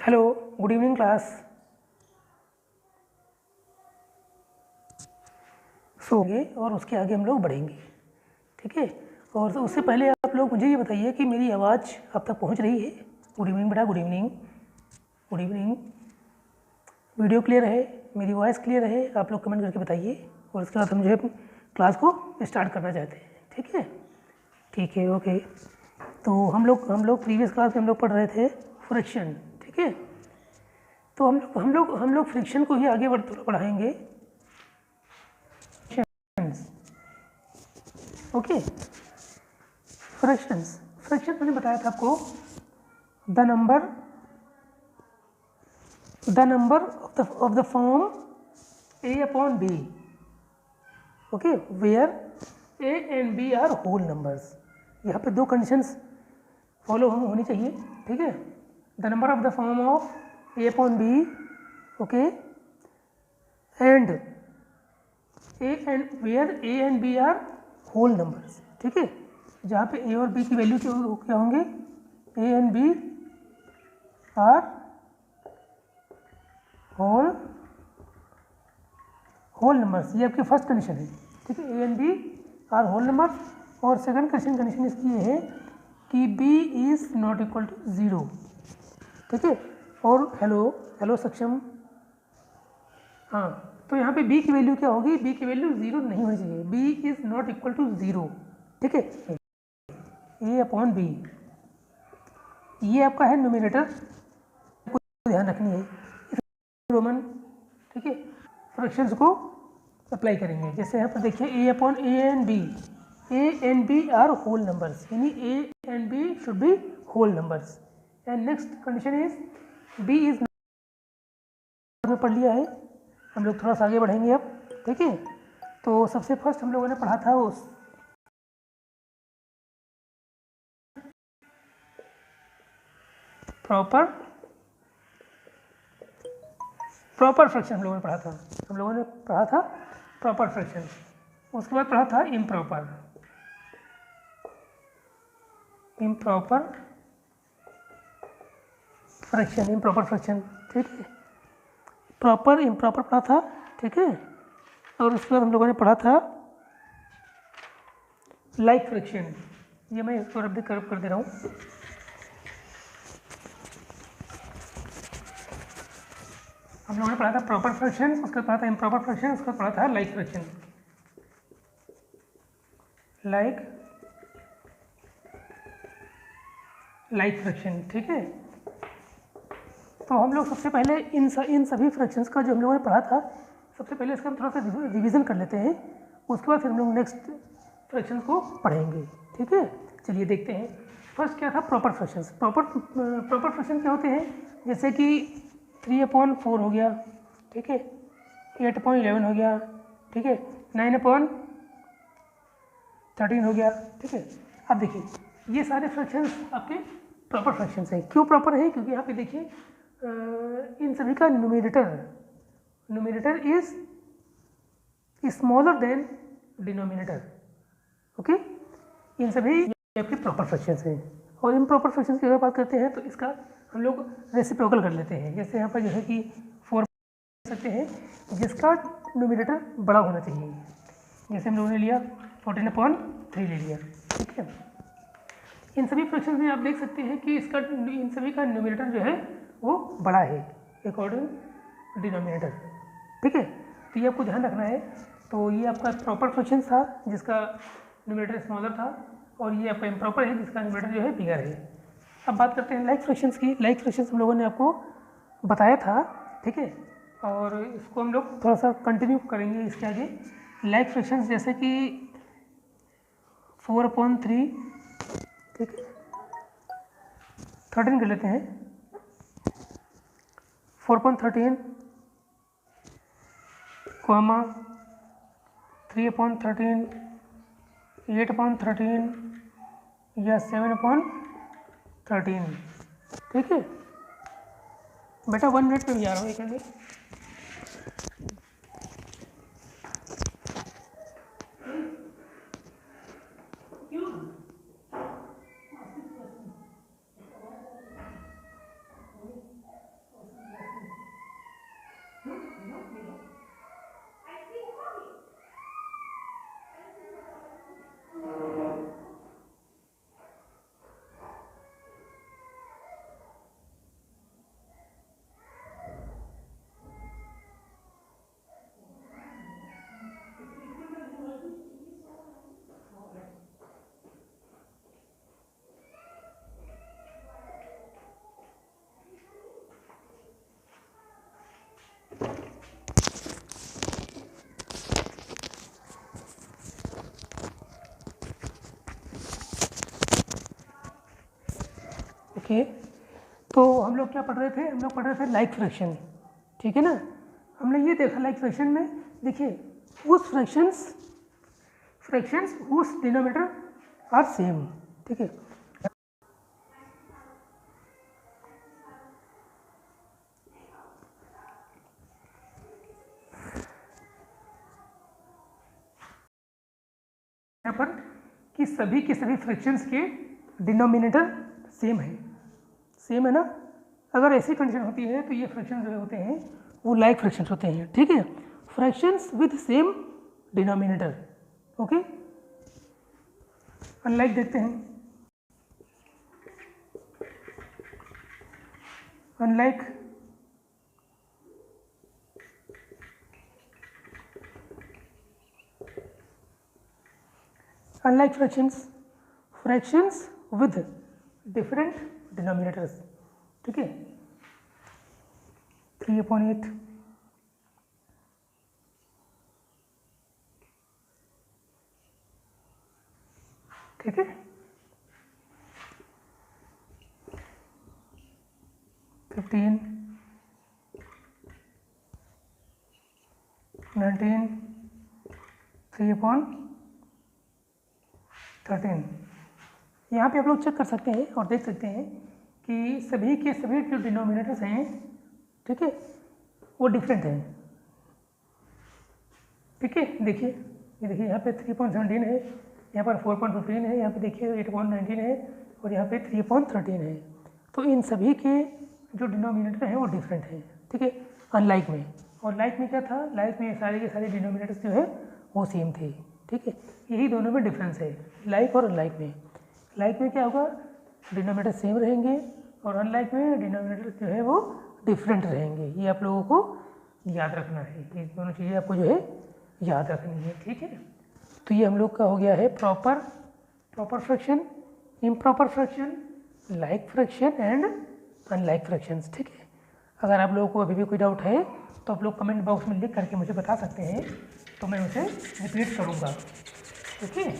Hello, good evening class. सोएंगे और उसके आगे हम लोग बढ़ेंगे, ठीक है। और उससे पहले आप लोग मुझे ये बताइए कि मेरी आवाज़ आप तक पहुंच रही है। गुड इवनिंग बेटा, good evening, good evening. Video clear है, मेरी वॉइस क्लियर है, आप लोग कमेंट करके बताइए। और उसके बाद हम जो है क्लास को स्टार्ट करना चाहते हैं, ठीक है। ठीक है, ओके। तो हम लोग प्रीवियस क्लास में हम लोग पढ़ रहे थे फ्रिक्शन, ठीक है। तो हम लोग फ्रिक्शन को ही आगे बढ़ाएंगे। Okay, fractions. फ्रैक्शन मैंने बताया था आपको, the number of the form a upon b, okay, where a and b are whole numbers. यहाँ पे दो कंडीशंस फॉलो होनी चाहिए, ठीक है। The number of the form of a upon b, okay, and where a and b are whole numbers, ठीक है। जहाँ पे a और b की वैल्यू क्या होंगे, a and b are whole numbers. ये आपकी फर्स्ट कंडीशन है, ठीक है। a and b are whole numbers. और सेकंड कंडीशन इसकी ये है कि b is not equal to 0, ठीक है। और हेलो सक्षम, हाँ, तो यहाँ पे b की वैल्यू क्या होगी, b की वैल्यू 0 नहीं होनी चाहिए। b is not equal to 0, ठीक है। a अपॉन b, ये आपका है न्यूमरेटर, ध्यान रखनी है रोमन, ठीक है। फ्रैक्शंस को अप्लाई करेंगे। जैसे यहाँ पर देखिए a upon a and b are whole numbers, यानी a and b should be whole numbers. And next condition is b is में पढ़ लिया है, हम लोग थोड़ा सा आगे बढ़ेंगे अब, ठीक है। तो सबसे फर्स्ट हम लोगों ने पढ़ा था उस प्रॉपर फ्रैक्शन हम लोगों ने पढ़ा था प्रॉपर फ्रैक्शन। उसके बाद पढ़ा था इम्प्रॉपर फ्रैक्शन, ठीक है। प्रॉपर इम्प्रॉपर पढ़ा था, ठीक है। और उसके बाद हम लोगों ने पढ़ा था लाइक फ्रैक्शन। ये मैं इसको रब भी कर दे रहा हूँ। हम लोगों ने पढ़ा था प्रॉपर फ्रैक्शन, उसके बाद पढ़ा था इम्प्रॉपर फ्रैक्शन, उसके बाद पढ़ा था लाइक फ्रैक्शन। लाइक फ्रैक्शन, ठीक है। तो हम लोग सबसे पहले इन सभी फ्रैक्शंस का जो हम लोगों ने पढ़ा था, सबसे पहले इसका हम थोड़ा सा रिवीजन कर लेते हैं। उसके बाद फिर हम लोग नेक्स्ट फ्रैक्शंस को पढ़ेंगे, ठीक है। चलिए देखते हैं। फर्स्ट क्या था, प्रॉपर फ्रैक्शंस। प्रॉपर फ्रैक्शन क्या होते हैं, जैसे कि 3/4 हो गया, ठीक है, 8/11 हो गया, ठीक है, 9/13 हो गया, ठीक है। अब देखिए ये सारे फ्रैक्शंस आपके प्रॉपर फ्रैक्शंस हैं। क्यों प्रॉपर है, क्योंकि यहाँ पे देखिए इन सभी का numerator is smaller than denominator, okay. इन सभी आपके प्रॉपर फ्रैक्शंस हैं। और इम्प्रॉपर फ्रैक्शंस की अगर बात करते हैं तो इसका हम लोग रेसिप्रोकल कर लेते हैं। जैसे यहाँ पर जो है कि 4 सकते हैं जिसका न्यूमरेटर बड़ा होना चाहिए। जैसे हम लोगों ने लिया 14/3 ले लिया, ठीक है। इन सभी फ्रैक्शंस में आप देख सकते हैं कि इन सभी का न्यूमरेटर जो है वो बड़ा है अकॉर्डिंग डिनोमिनेटर, ठीक है। तो ये आपको ध्यान रखना है। तो ये आपका प्रॉपर फ्रैक्शन था जिसका न्यूमरेटर स्मॉलर था, और ये आपका इम्प्रॉपर है जिसका न्यूमरेटर जो है बिगर है। अब बात करते हैं लाइक फ्रैक्शंस की। लाइक फ्रैक्शंस हम लोगों ने आपको बताया था, ठीक है। और इसको हम लोग थोड़ा सा कंटिन्यू करेंगे इसके आगे। लाइक फ्रैक्शंस जैसे कि 4/3, ठीक है, 13 कर लेते हैं। 4/13 कॉमा 3/13, 8/13 या 7/13, ठीक है। बेटा 1 मिनट में भी आ रहा हूँ, एक मिनट। ओके, तो हम लोग क्या पढ़ रहे थे? हम लोग पढ़ रहे थे लाइक फ्रैक्शन, ठीक है ना। हमने ये देखा लाइक फ्रैक्शन में, देखिए उस फ्रैक्शंस उस डिनोमिनेटर आर सेम, ठीक है। यहाँ पर कि सभी के सभी फ्रैक्शंस के डिनोमिनेटर सेम है ना। अगर ऐसी कंडीशन होती है तो ये फ्रैक्शन जो होते हैं वो लाइक फ्रैक्शंस होते हैं, ठीक है। Fractions with same denominator, okay. Unlike देखते हैं, unlike fractions with different denominators, ठीक है। 3/8, ठीक है। 15, 19, 3/13। यहाँ पे आप लोग चेक कर सकते हैं और देख सकते हैं कि सभी के सभी जो डिनोमिनेटर्स हैं, ठीक है, वो डिफरेंट हैं, ठीक है। देखिए ये देखिए यहाँ पे 3.17 है, यहाँ पर 4.15 है, यहाँ पे देखिए 8.19 है और यहाँ पे 3.13 है। तो इन सभी के जो डिनोमिनेटर हैं वो डिफरेंट हैं, ठीक है, अनलाइक में। और लाइक में क्या था? लाइक में सारे के सारे डिनोमिनेटर्स जो है वो सेम थे, ठीक है। यही दोनों में डिफरेंस है, लाइक और अनलाइक में। लाइक में क्या होगा? डिनोमिनेटर सेम रहेंगे और अनलाइक में डिनोमिनेटर जो है वो डिफरेंट रहेंगे। ये आप लोगों को याद रखना है, ये दोनों चीज़ें आपको जो है याद रखनी है, ठीक है। तो ये हम लोग का हो गया है proper fraction, improper fraction, like fraction and unlike fractions, ठीक है। अगर आप लोगों को अभी भी कोई डाउट है तो आप लोग कमेंट बॉक्स में लिख करके मुझे बता सकते हैं, तो मैं उसे रिपीट करूँगा, okay.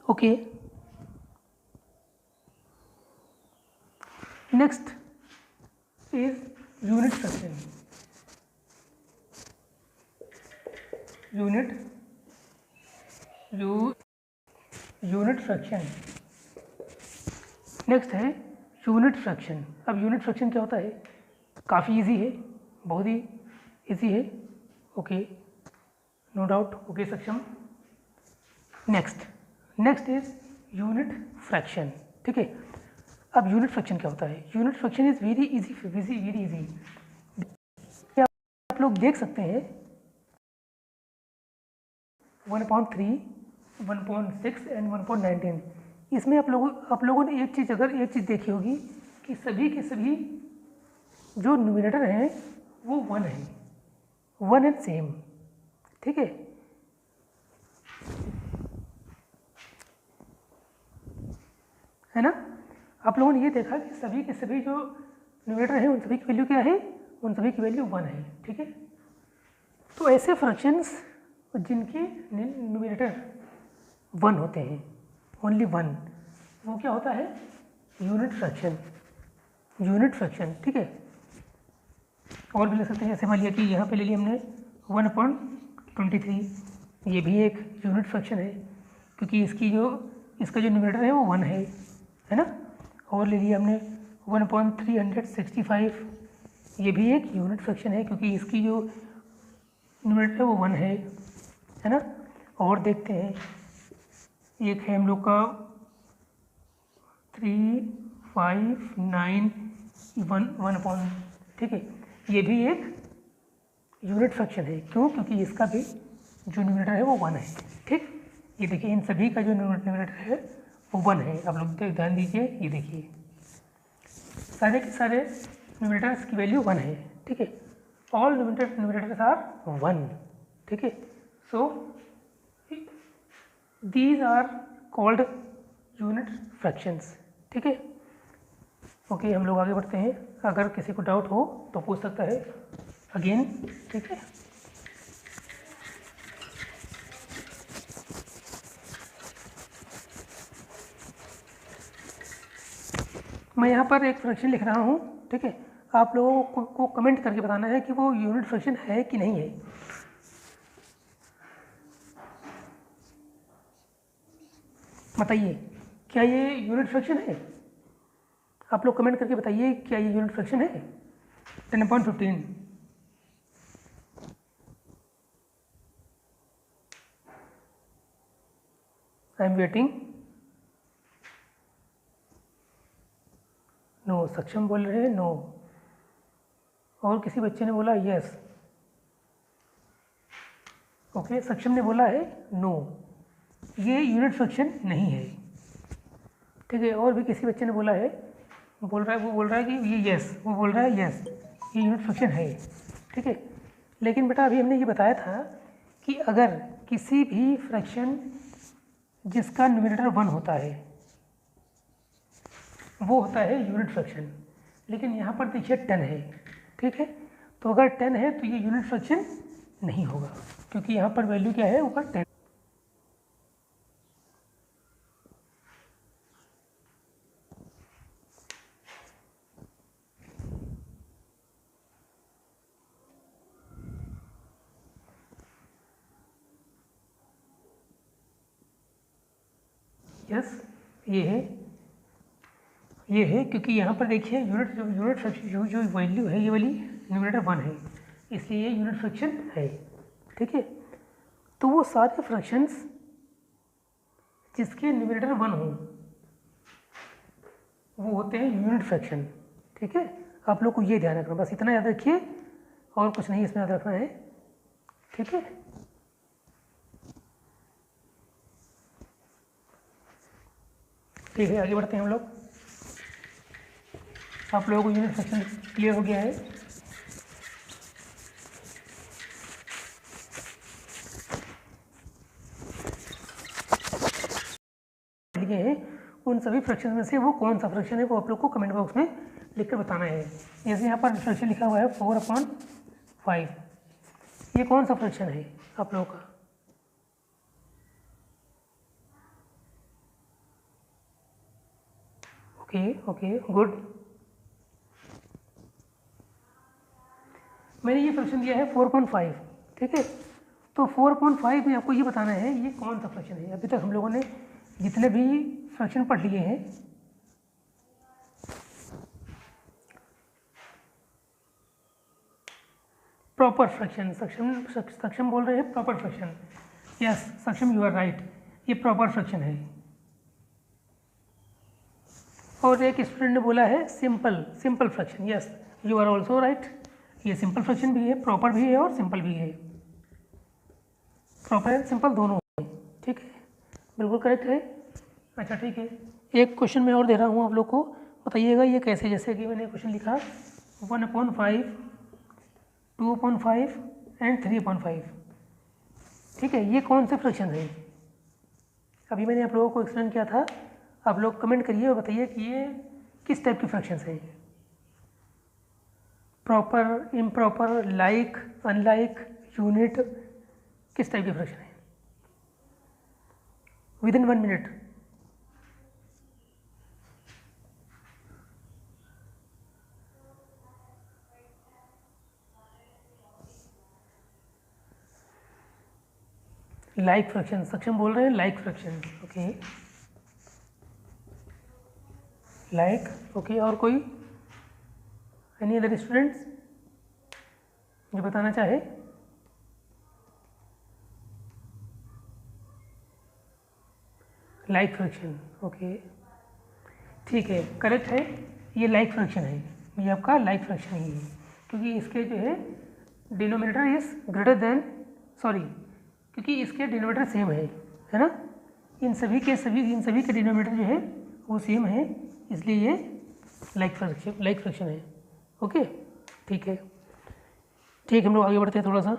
Okay, next is unit fraction. Unit fraction next है यूनिट फ्रैक्शन। अब यूनिट फ्रैक्शन क्या होता है? काफ़ी इजी है, बहुत ही इजी है, ओके, नो डाउट, ओके सक्षम। नेक्स्ट इज यूनिट फ्रैक्शन, ठीक है। अब यूनिट फ्रैक्शन क्या होता है? Unit fraction is very easy. आप लोग देख सकते हैं 1/3, 1.6 एंड 1.19। इसमें आप लोगों ने एक चीज़ देखी होगी कि सभी के सभी जो न्यूमरेटर हैं वो 1 है, 1 एंड सेम, ठीक है। है ना? आप लोगों ने ये देखा कि सभी के सभी जो न्यूमरेटर हैं उन सभी की वैल्यू क्या है? उन सभी की वैल्यू 1 है, ठीक है। तो ऐसे फ्रैक्शंस जिनके न्यूमरेटर 1 होते हैं, ओनली 1, वो क्या होता है? यूनिट फ्रैक्शन, ठीक है। और भी ले सकते हैं, जैसे मान लिया कि यहाँ पे ले लिया हमने 1/23, ये भी एक यूनिट फ्रैक्शन है क्योंकि इसका जो न्यूमरेटर है वो 1 है ना। और ले लिया हमने 1/365, ये भी एक यूनिट फ्रैक्शन है क्योंकि इसकी जो न्यूमरेटर है वो 1 है ना। और देखते हैं, एक है हम लोग का 359 ठीक है, ये भी एक यूनिट फ्रैक्शन है। क्यों? क्योंकि इसका भी जो न्यूमरेटर है वो 1 है, ठीक। ये देखिए इन सभी का जो न्यूमरेटर है वो 1 है। आप लोग ध्यान दीजिए, ये देखिए सारे के सारे न्यूमरेटर्स की वैल्यू 1 है, ठीक है। ऑल न्यूमरेटर्स आर 1, ठीक है। So these are called unit fractions, ठीक है। ओके, हम लोग आगे बढ़ते हैं। अगर किसी को डाउट हो तो पूछ सकता है अगेन, ठीक है। मैं यहाँ पर एक फ्रैक्शन लिख रहा हूँ, ठीक है। आप लोगों को कमेंट करके बताना है कि वो यूनिट फ्रैक्शन है कि नहीं है। बताइए, क्या ये यूनिट फ्रैक्शन है? आप लोग कमेंट करके बताइए, क्या ये यूनिट फ्रैक्शन है? 10/15। I am waiting. नो, सक्षम बोल रहे हैं नो, और किसी बच्चे ने बोला यस। ओके, सक्षम ने बोला है नो, ये यूनिट फ्रैक्शन नहीं है, ठीक है। और भी किसी बच्चे ने बोला है, वो बोल रहा है कि ये यस, वो बोल रहा है यस, ये यूनिट फ्रैक्शन है, ठीक है। लेकिन बेटा अभी हमने ये बताया था कि अगर किसी भी फ्रैक्शन जिसका न्यूमरेटर 1 होता है वो होता है यूनिट फ्रैक्शन। लेकिन यहाँ पर देखिए 10 है, ठीक है। तो अगर 10 है तो ये यूनिट फ्रैक्शन नहीं होगा, क्योंकि यहाँ पर वैल्यू क्या है, ऊपर 10। यस, ये है क्योंकि यहाँ पर देखिए यूनिट फ्रैक्शन जो वैल्यू है ये वाली न्यूमरेटर 1 है, इसलिए ये यूनिट फ्रैक्शन है, ठीक है। तो वो सारे फ्रैक्शंस जिसके न्यूमरेटर 1 हो वो होते हैं यूनिट फ्रैक्शन, ठीक है। आप लोग को ये ध्यान रखना, बस इतना याद रखिए, और कुछ नहीं इसमें याद रखना है, ठीक है। ठीक है, आगे बढ़ते हैं हम लोग। आप लोगों को यूनिट फ्रैक्शन क्लियर हो गया है। लिए हैं उन सभी फ्रैक्शन में से वो कौन सा फ्रैक्शन है, वो आप लोग को कमेंट बॉक्स में लिख कर बताना है। जैसे यहाँ पर फ्रैक्शन लिखा हुआ है 4/5, ये कौन सा फ्रैक्शन है आप लोगों का? Okay, good. मैंने ये फ्रैक्शन दिया है 4/5, ठीक है। तो 4/5 में आपको ये बताना है ये कौन सा फ्रैक्शन है। अभी तक हम लोगों ने जितने भी फ्रैक्शन पढ़ लिए हैं, प्रॉपर फ्रैक्शन, सक्षम बोल रहे हैं proper fraction. Yes Saksham, you are right, ये प्रॉपर फ्रैक्शन है। और एक स्टूडेंट ने बोला है simple fraction. Yes, you are also right, ये सिंपल फ्रैक्शन भी है, प्रॉपर भी है और सिंपल भी है, प्रॉपर एंड सिंपल दोनों है, ठीक है, बिल्कुल करेक्ट है। अच्छा ठीक है, एक क्वेश्चन मैं और दे रहा हूँ आप लोग को, बताइएगा ये कैसे। जैसे कि मैंने क्वेश्चन लिखा 1/5, 2/5 एंड 3/5, ठीक है। ये कौन से फ्रैक्शन है? अभी मैंने आप लोगों को एक्सप्लेन किया था, आप लोग कमेंट करिए और बताइए कि ये किस टाइप के फ्रैक्शंस हैं। Proper, improper, like, unlike, unit, किस टाइप के फ्रैक्शन है? Within 1 minute. लाइक फ्रैक्शन, सक्षम बोल रहे हैं like fraction, okay, like, okay. और कोई, एनी अदर स्टूडेंट्स जो बताना चाहे? लाइक फ्रैक्शन, ओके, ठीक है, करेक्ट है, ये लाइक फ्रैक्शन है, ये आपका लाइक फ्रैक्शन ही है, क्योंकि इसके जो है denominator is greater than, sorry, क्योंकि इसके डिनोमिनेटर सेम है ना, इन सभी के डिनोमिनेटर जो है वो सेम है, इसलिए ये लाइक फ्रैक्शन है। ओके, ठीक है। ठीक, हम लोग आगे बढ़ते हैं थोड़ा सा।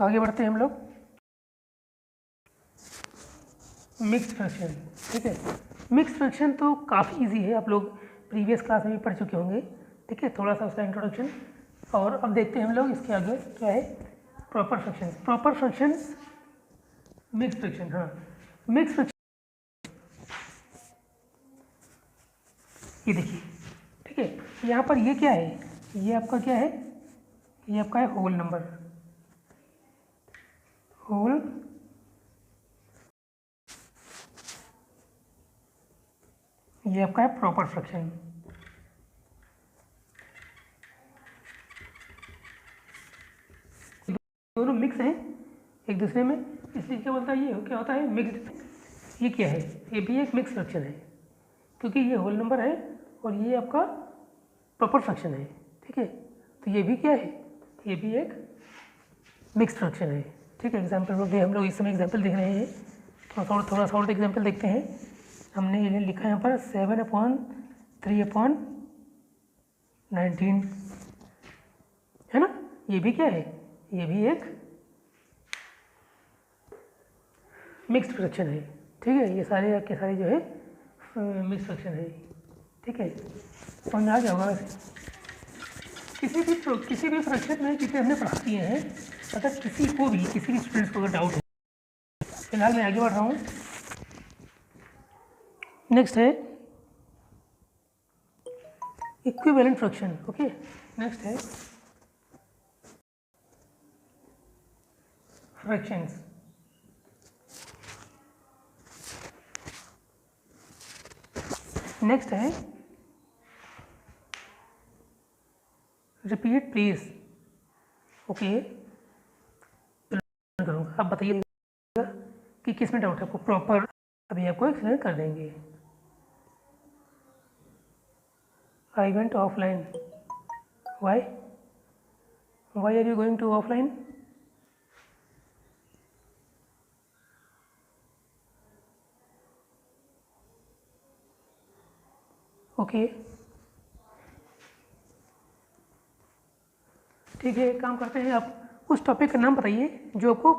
आगे बढ़ते हैं हम लोग मिक्स्ड फ्रैक्शन। ठीक है, मिक्स्ड फ्रैक्शन तो काफ़ी इजी है, आप लोग प्रीवियस क्लास में भी पढ़ चुके होंगे। ठीक है, थोड़ा सा उसका इंट्रोडक्शन। और अब देखते हैं हम लोग इसके आगे क्या है, proper fraction. Proper fraction, mixed fraction. हाँ, मिक्स्ड फ्रैक्शन ये देखिए। ठीक है, यहाँ पर ये क्या है, ये आपका क्या है, ये आपका है होल नंबर, होल ये आपका है प्रॉपर फ्रैक्शन। दोनों मिक्स हैं एक दूसरे में, इसलिए क्या बोलता है, ये क्या होता है मिक्स्ड। ये क्या है, ये भी एक मिक्स फ्रैक्शन है, क्योंकि ये होल नंबर है और ये आपका प्रॉपर फ्रैक्शन है। ठीक है, तो ये भी क्या है, ये भी एक मिक्स फ्रैक्शन है। ठीक है, एग्जाम्पल हम लोग इस समय एग्जाम्पल देख रहे हैं, थोड़ा सा और एग्जाम्पल देखते हैं। हमने ये लिखा है यहाँ पर 7/3/19 है ना, ये भी क्या है, ये भी एक मिक्स्ड फ्रैक्शन है। ठीक है, ये सारे आपके सारे जो है मिक्स्ड फ्रैक्शन है। ठीक है, समझ में आ गया होगा। वैसे किसी भी फ्रैक्शन में जिसे हमने पढ़ा दिए हैं, अगर किसी भी स्टूडेंट्स को अगर डाउट है, फिलहाल मैं आगे बढ़ रहा हूँ। नेक्स्ट है इक्विवेलेंट फ्रैक्शन। ओके, नेक्स्ट है फ्रैक्शंस। नेक्स्ट है रिपीट प्लीज। ओके, करूँगा, आप बताइएगा कि किस में डाउट है आपको। प्रॉपर अभी आपको एक्सप्लेन कर देंगे। I went offline, why are you going to offline? Okay, ठीक है, एक काम करते हैं, आप उस टॉपिक का नाम बताइए जो आपको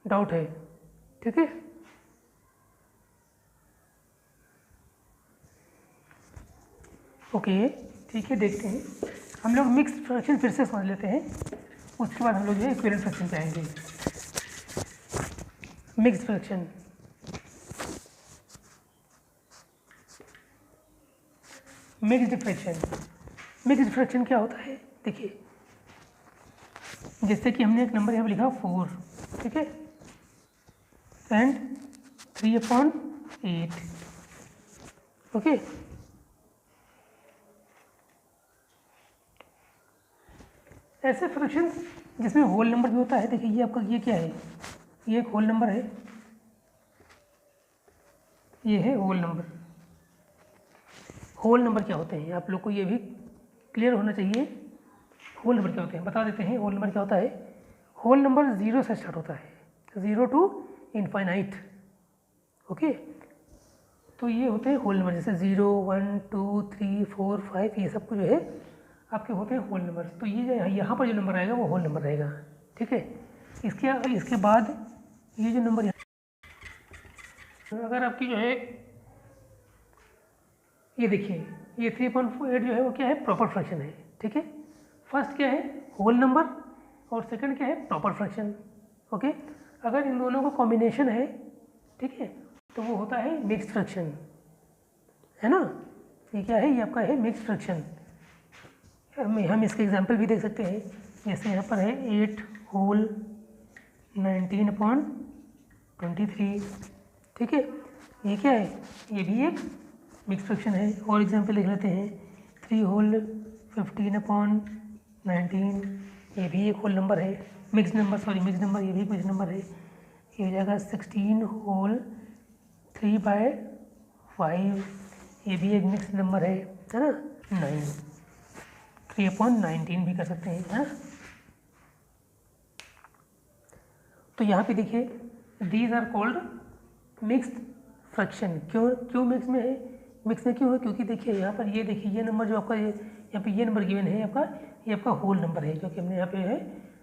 डाउट है। ठीक है, ओके, ठीक है, देखते हैं हम लोग मिक्स्ड फ्रैक्शन फिर से समझ लेते हैं, उसके बाद हम लोग जो है इक्विवेलेंट फ्रैक्शन पे आएंगे। मिक्स्ड फ्रैक्शन, मिक्स्ड फ्रैक्शन क्या होता है, देखिए, जैसे कि हमने एक नंबर यहाँ पर लिखा 4, ठीक है, एंड 3/8। ओके, ऐसे फ्रैक्शन जिसमें होल नंबर भी होता है। देखिए, ये आपका ये क्या है, ये एक होल नंबर है, ये है होल नंबर। होल नंबर क्या होते हैं, आप लोग को ये भी क्लियर होना चाहिए। होल नंबर क्या होते हैं बता देते हैं। होल नंबर क्या होता है, होल नंबर 0 से स्टार्ट होता है, 0 to इनफाइनाइट। ओके, तो ये होते हैं होल नंबर, जैसे 0, 1, 2, 3, 4, 5, ये सब कुछ जो है आपके होते हैं होल नंबर। तो ये यहाँ पर जो नंबर आएगा वो होल नंबर रहेगा। ठीक है, इसके बाद ये जो नंबर अगर आपकी जो है, ये देखिए, ये 3.8 जो है वो क्या है, प्रॉपर फ्रैक्शन है। ठीक है, फर्स्ट क्या है, होल नंबर, और सेकंड क्या है, प्रॉपर फ्रैक्शन। ओके, अगर इन दोनों का कॉम्बिनेशन है, ठीक है, तो वो होता है मिक्स्ड फ्रैक्शन, है ना। ये क्या है, ये आपका है मिक्स्ड फ्रैक्शन। हम इसके एग्जांपल भी देख सकते हैं, जैसे यहाँ पर है 8 होल 19/23। ठीक है, ये क्या है, ये भी एक मिक्स्ड फ्रैक्शन है। और एग्जांपल लिख लेते हैं, 3 होल 15/19, ये भी एक होल नंबर है, मिक्स्ड नंबर, ये भी मिक्स्ड नंबर है। ये हो जाएगा 16 होल 3/5, ये भी एक मिक्स नंबर है ना, 9, 3/19 भी कर सकते हैं, है ना। तो यहाँ पे देखिए these are called mixed fraction. क्यों मिक्स में है, मिक्स में क्यों है, क्योंकि देखिए यहाँ पर ये देखिए ये नंबर जो आपका ये यहाँ पे ये नंबर गिवन है आपका, ये आपका होल नंबर है जो कि हमने यहाँ पे है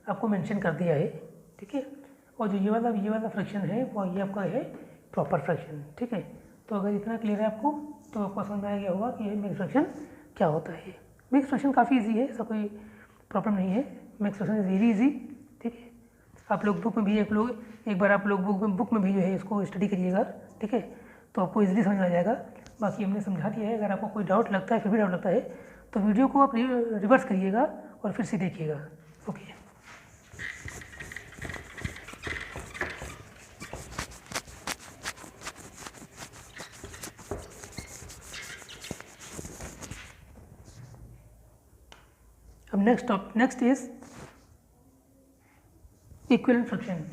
आपको मेंशन कर दिया है, ठीक है। और जो ये वाला फ्रैक्शन है वो ये आपका है प्रॉपर फ्रैक्शन, ठीक है। तो अगर इतना क्लियर है आपको तो आपको समझ में आ गया होगा कि ये मिक्स फ्रैक्शन क्या होता है। मिक्स फ्रैक्शन काफ़ी ईजी है, ऐसा कोई प्रॉब्लम नहीं है, mix fraction is very easy, ठीक है। आप लोग बुक में भी एक बार आप लोग बुक में भी जो है इसको स्टडी करिएगा, ठीक है, तो आपको इजीली समझ में आ जाएगा। बाकी हमने समझा दिया है, अगर आपको कोई डाउट लगता है, फिर भी डाउट लगता है तो वीडियो को आप रिवर्स करिएगा और फिर से देखिएगा, ओके। अब next is equivalent fraction.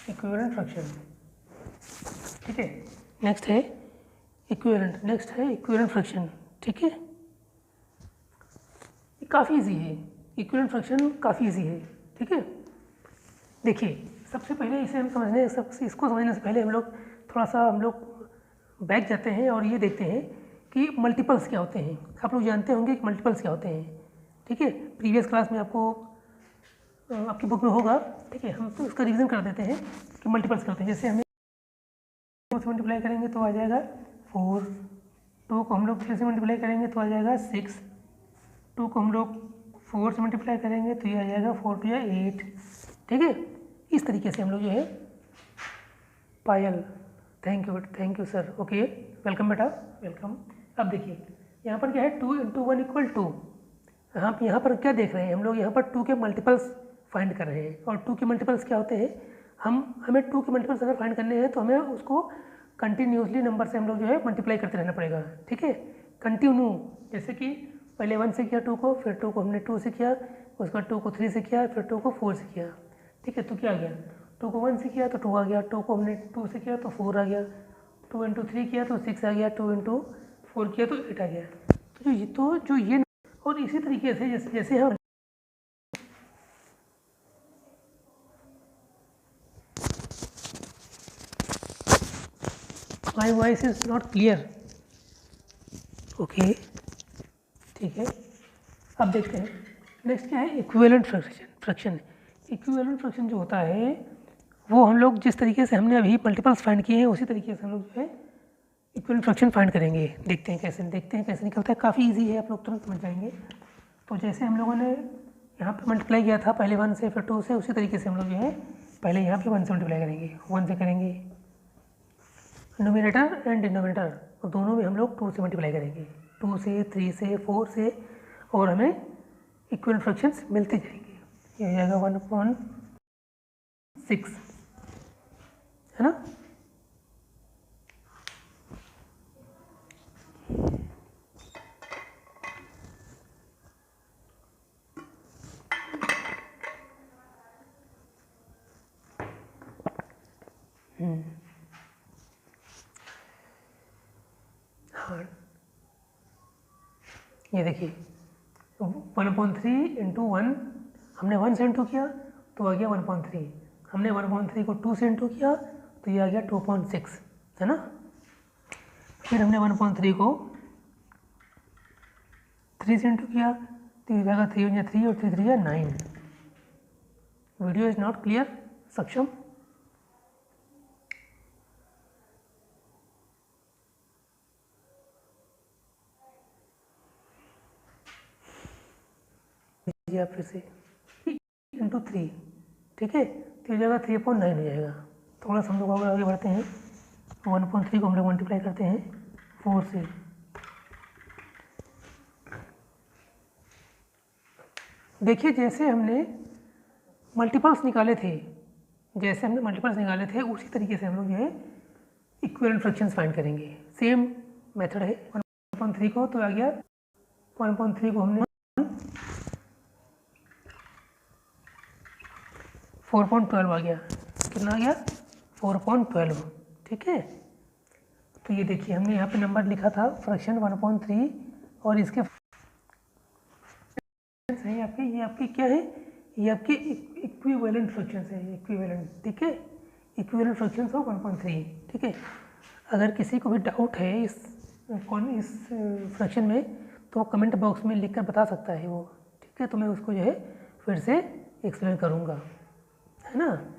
Equivalent fraction, ठीक है। नेक्स्ट है इक्विवेलेंट फ्रैक्शन, ठीक है। काफ़ी इजी है, इक्विवेलेंट फ्रैक्शन काफ़ी इजी है, ठीक है। देखिए सबसे पहले इसे हम इसको समझने से पहले हम लोग बैक जाते हैं और ये देखते हैं कि मल्टीपल्स क्या होते हैं। आप लोग जानते होंगे कि मल्टीपल्स क्या होते हैं, ठीक है। प्रीवियस क्लास में आपको आपकी बुक में होगा, ठीक है। हम तो उसका रिवीजन कर देते हैं कि मल्टीपल्स क्या होते हैं। जैसे हमें 2 से मल्टीप्लाई करेंगे तो आ जाएगा 4, 2 को हम लोग 3 से मल्टीप्लाई करेंगे तो आ जाएगा 6, 2 को हम लोग 4 से मल्टीप्लाई करेंगे तो ये आ जाएगा 4 2 8, ठीक है। इस तरीके से हम लोग जो है Payal, thank you sir, okay, welcome बेटा, वेलकम। अब देखिए यहाँ पर क्या है 2 × 1 = 2। यहाँ पर क्या देख रहे हैं हम लोग, यहाँ पर 2 के मल्टीपल्स फाइंड कर रहे हैं। और 2 के मल्टीपल्स क्या होते हैं, हमें 2 के मल्टीपल्स अगर फाइंड करने हैं तो हमें उसको कंटिन्यूसली नंबर से हम लोग जो है मल्टीप्लाई करते रहना पड़ेगा, ठीक है। कंटिन्यू, जैसे कि पहले 1 से किया 2 को, फिर 2 को हमने 2 से किया, उसके बाद 2 को 3 से किया, फिर 2 को 4 से किया, ठीक है। तो क्या आ गया, 2 को 1 से किया तो 2 आ गया, 2 को हमने 2 से किया तो 4 आ गया, 2 × 3 किया तो 6 आ गया, 2 × 4 किया तो 8 आ गया। तो जो ये और इसी तरीके से जैसे हम my voice is not clear, okay, ठीक है। अब देखते हैं नेक्स्ट क्या है, इक्विवेलेंट फ्रैक्शन। इक्विवेलेंट फ्रैक्शन जो होता है वो हम लोग जिस तरीके से हमने अभी मल्टीपल्स फाइंड किए हैं उसी तरीके से हम लोग जो है इक्विवेलेंट फ्रैक्शन फाइंड करेंगे। देखते हैं कैसे निकलता है। काफ़ी इजी है, आप लोग तुरंत समझ जाएंगे। तो जैसे हम लोगों ने यहाँ पे मल्टीप्लाई किया था पहले 1 से फिर 2 से, उसी तरीके से हम लोग जो है पहले यहाँ पे 1 से मल्टीप्लाई करेंगे, 1 से करेंगे न्यूमरेटर एंड डिनोमिनेटर, और दोनों में हम लोग 2 से मल्टीप्लाई करेंगे, 2 से 3 से 4 से, और हमें इक्विवेलेंट फ्रैक्शंस मिलते जाएंगे। ये हो जाएगा 1/6, है ना। हाँ, ये देखिए 1/3 × 1, हमने 1 से इंटू किया तो आ गया 1/3, हमने 1/3 को 2 से इंटू किया तो ये आ गया 2.6, है ना। फिर हमने 1/3 को 3 से इंटू किया तो ये जाएगा 3 × 3 और 3 × 3 = 9। वीडियो इज नॉट क्लियर, सक्षम। आप फिर से × 3, ठीक है, तो ये जगह 3.9 हो जाएगा। थोड़ा सा हम लोग आगे बढ़ते हैं, 1.3 को हम लोग मल्टीप्लाई करते हैं 4 से, देखिए जैसे हमने मल्टीपल्स निकाले थे उसी तरीके से हम लोग जो है इक्विवेलेंट फ्रैक्शंस फाइंड करेंगे। सेम मेथड है। 1.3 को तो आ गया 1.3 को हमने 4.12 आ गया, कितना आ गया 4.12। ठीक है, तो ये देखिए हमने यहाँ पे नंबर लिखा था फ्रैक्शन 1/3 और इसके है आपके, ये आपके क्या है, ये आपके इक्विवेलेंट फ्रैक्शंस है, इक्विवेलेंट। ठीक है, इक्विवेलेंट फ्रैक्शंस ऑफ 1/3। ठीक है, अगर किसी को भी डाउट है इस फ्रैक्शन में तो कमेंट बॉक्स में लिखकर बता सकता है वो। ठीक है, तो मैं उसको जो है फिर से एक्सप्लेन करूँगा, है ना।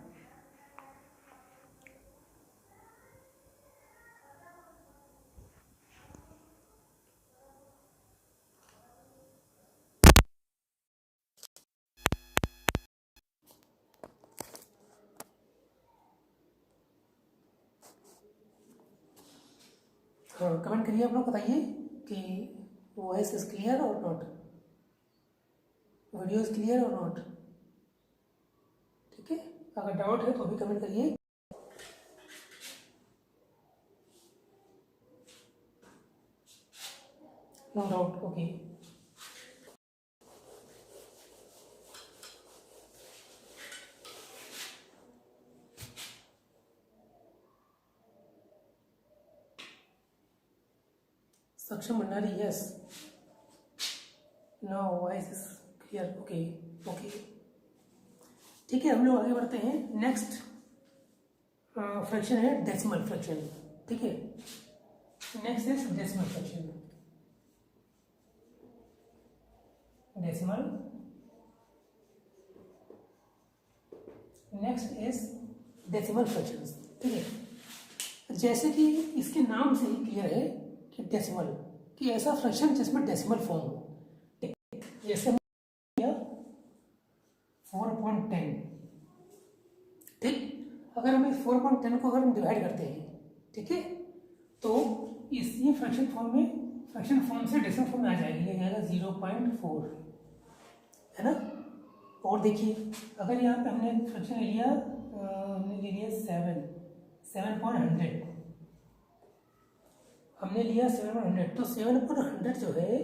हाँ, कमेंट करिए आप लोग, बताइए कि वॉइस इज क्लियर और नॉट, वीडियो इज क्लियर और नॉट। ठीक है, अगर डाउट है तो भी कमेंट करिए। No doubt, okay. Saksham Bhandari, yes. No voice is clear, okay okay. ठीक है, हम लोग आगे बढ़ते हैं। नेक्स्ट फ्रैक्शन है डेसिमल फ्रैक्शन। ठीक है, next is decimal fraction. Decimal, next is decimal fractions. ठीक है, जैसे कि इसके नाम से ही क्लियर है कि डेसिमल, कि ऐसा फ्रैक्शन जिसमें डेसिमल फॉर्म हो। जैसे 4.10। ठीक, अगर हम इस 4.10 को अगर हम डिवाइड करते हैं, ठीक है, तो इस ये फ्रैक्शन फॉर्म में, फ्रैक्शन फॉर्म से डेसिमल फॉर्म में आ जाएगी, ये जाएगा 0.4, है ना। और देखिए अगर यहाँ पे हमने फ्रैक्शन ले लिया, हमने ले लिया 7/100, हमने लिया 7/100, तो 7/100 जो है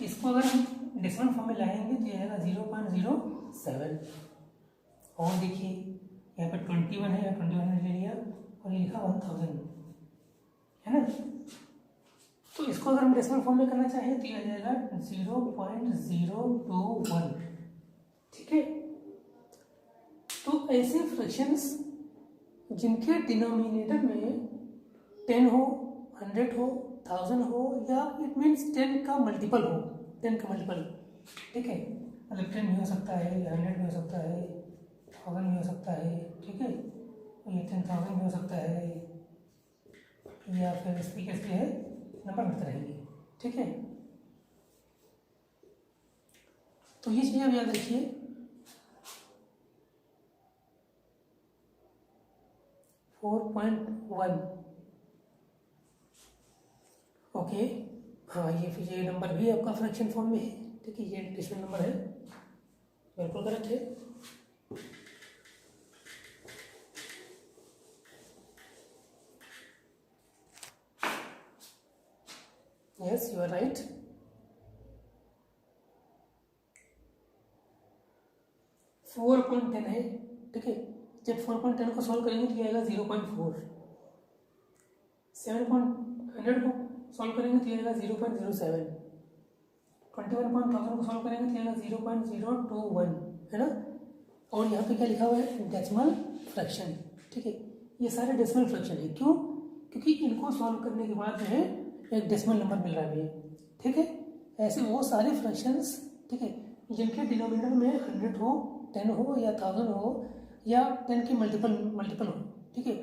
इसको अगर हम डेसिमल फॉर्म में लाएंगे तो ये आएगा 0.07। और देखिए यहाँ पे 21 है, या 21 ने ले लिया और ये लिखा 1000, है ना। तो इसको अगर हम डेसिमल फॉर्म में करना चाहें तो ये आ जाएगा 0.021। ठीक है, तो ऐसे फ्रैक्शंस जिनके डिनोमिनेटर में 10 हो, 100 हो, 1000 हो, या इट मीन्स 10 का मल्टीपल हो, 10 का मल्टीपल। ठीक है, मतलब 10 भी हो सकता है, 100 भी हो सकता है, 1000 भी हो सकता है। ठीक है, ये 10,000 भी हो सकता है, या फिर इस तरीके से है नंबर बढ़ते रहेंगे। ठीक है, तो ये चीज़ आप याद रखिए। .1 ओके। हाँ, ये फिर ये नंबर भी आपका फ्रैक्शन फॉर्म में है। ठीक है, ये डेसिमल नंबर है, बिल्कुल करेक्ट है। Yes, you are right. Four point 10 है। ठीक है, जब 4.10 को सॉल्व करेंगे तो ये आएगा 0.4। 7.100 को सॉल्व करेंगे तो ये आएगा 0.07। 21,000 को सॉल्व करेंगे तो ये आएगा 0.021, है ना। और यहाँ पे क्या लिखा हुआ है, डेसिमल फ्रैक्शन। ठीक है, ये सारे डेसिमल फ्रैक्शन है। क्यों? क्योंकि इनको सॉल्व करने के बाद जो है एक डेसिमल नंबर मिल रहा है। ठीक है, ऐसे वो सारे फ्रैक्शंस, ठीक है, जिनके डिनोमिनेटर में 100 हो, 10 हो, या 1000 हो, या 10 के मल्टीपल हो। ठीक है,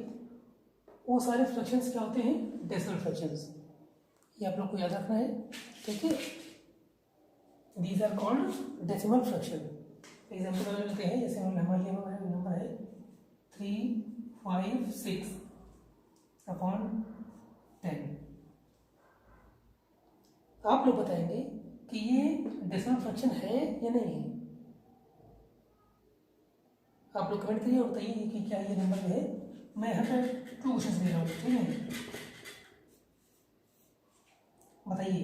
वो सारे फ्रैक्शंस क्या होते हैं, डेसिमल फ्रैक्शंस। ये आप लोग को याद रखना है। ठीक है, these are called decimal fraction. Example अगर लेते हैं, जैसे हमारे लिए नंबर है 356/10। आप लोग बताएंगे कि ये डेसिमल फ्रैक्शन है या नहीं है। आप लोग कमेंट करिए और बताइए कि क्या ये नंबर है। मैं यहाँ पर 2 क्वेश्चन दे रहा हूँ, ठीक है। बताइए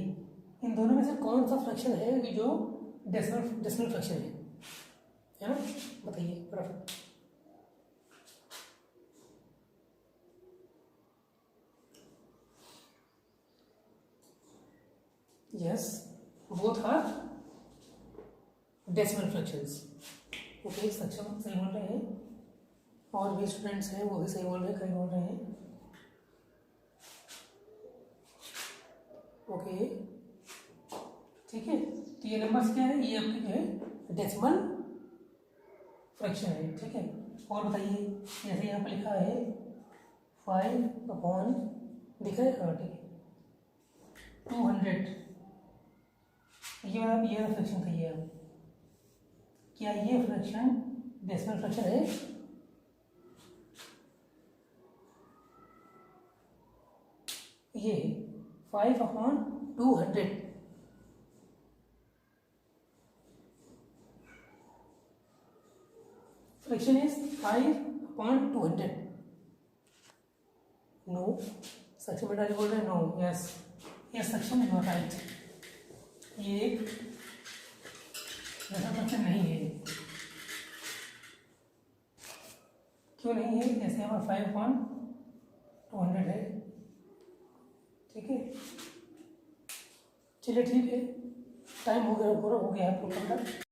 इन दोनों में से कौन सा फ्रैक्शन है कि जो डेसिमल फ्रैक्शन है ना। बताइए फटाफट। Yes, both are decimal fractions. Okay, Saksham सही बोल रहे हैं, और भी स्टूडेंट्स हैं वो भी सही बोल रहे हैं, कई बोल रहे हैं। ओके, ठीक है, तो ये नंबर्स क्या है, ये आपके जो है डेसिमल फ्रैक्शन है, ठीक है। और बताइए, जैसे यहाँ पर लिखा है 5 अपॉन, दिख रहा है, हाँ ठीक है, 200, ये फ्रैक्शन कहिए आप, क्या ये फ्रैक्शन डेसिमल फ्रैक्शन है? ये 5 upon 200, fraction is 5 upon 200। No, section में डाली बोल रहे हैं, नो, यस, ये सेक्शन इज नॉट राइट, ये एक डेसिमल फ्रैक्शन नहीं है। क्यों नहीं है? जैसे यहाँ पर 5 अपॉन 200 है, ठीक है। चलिए ठीक है, टाइम हो गया है पूरा, हो गया है पूरा।